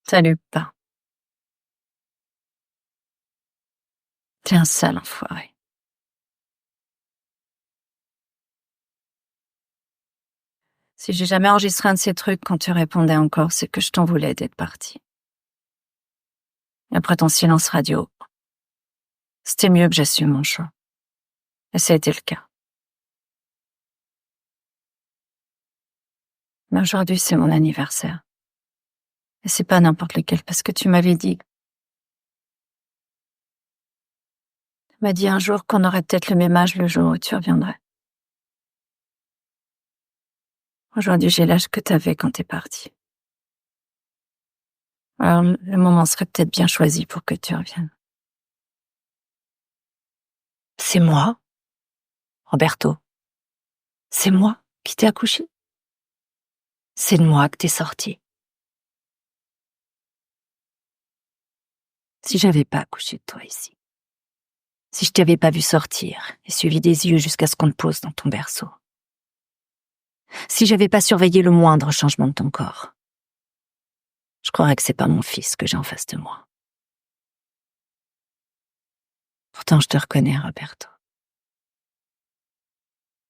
Salut pas. T'es un sale enfoiré. Si j'ai jamais enregistré un de ces trucs quand tu répondais encore, c'est que je t'en voulais d'être parti. Après ton silence radio, c'était mieux que j'assume mon choix. Et ça a été le cas. Mais aujourd'hui, c'est mon anniversaire. Et c'est pas n'importe lequel, parce que tu m'avais dit... Tu m'as dit un jour qu'on aurait peut-être le même âge le jour où tu reviendrais. Aujourd'hui, j'ai l'âge que t'avais quand t'es parti. Alors, le moment serait peut-être bien choisi pour que tu reviennes. C'est moi, Roberto. C'est moi qui t'ai accouché. C'est de moi que t'es sorti. Si j'avais pas accouché de toi ici, si je t'avais pas vu sortir et suivi des yeux jusqu'à ce qu'on te pose dans ton berceau, si j'avais pas surveillé le moindre changement de ton corps, je croirais que c'est pas mon fils que j'ai en face de moi. Pourtant, je te reconnais, Roberto.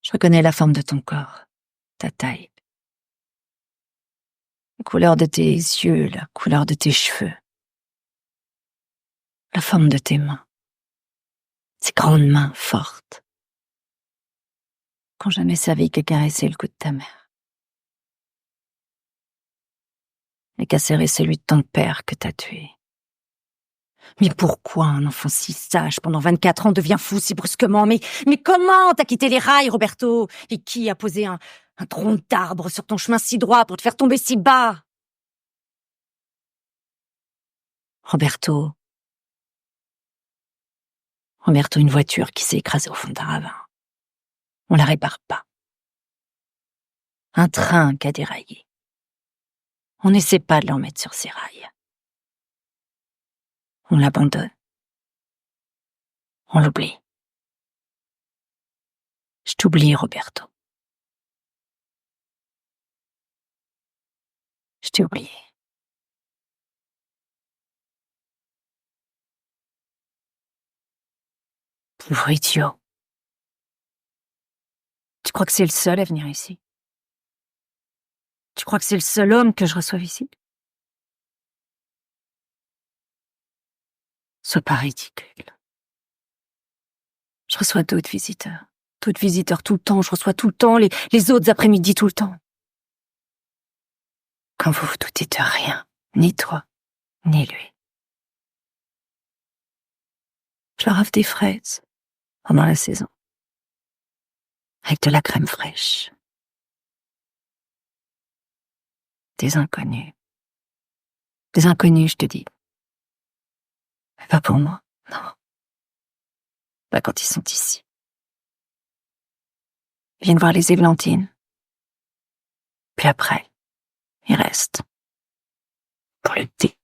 Je reconnais la forme de ton corps, ta taille, la couleur de tes yeux, la couleur de tes cheveux, la forme de tes mains, ces grandes mains fortes, qu'ont jamais servi qu'à caresser le cou de ta mère, et qu'à serrer celui de ton père que t'as tué. Mais pourquoi un enfant si sage pendant 24 ans devient fou si brusquement? Mais comment t'as quitté les rails, Roberto? Et qui a posé un tronc d'arbre sur ton chemin si droit pour te faire tomber si bas? Roberto, une voiture qui s'est écrasée au fond d'un ravin. On la répare pas. Un train qui a déraillé. On n'essaie pas de le remettre sur ses rails. On l'abandonne. On l'oublie. Je t'oublie, Roberto. Je t'ai oublié. Pauvre idiot. Tu crois que c'est le seul à venir ici? Tu crois que c'est le seul homme que je reçoive ici? Sois pas ridicule. Je reçois d'autres visiteurs tout le temps, je reçois tout le temps, les autres après-midi tout le temps. Quand vous vous doutez de rien, ni toi, ni lui. Je leur offre des fraises pendant la saison, avec de la crème fraîche. Des inconnus. Des inconnus, je te dis. Mais pas pour moi, non. Pas quand ils sont ici. Ils viennent voir les églantines. Puis après, ils restent. Pour le thé.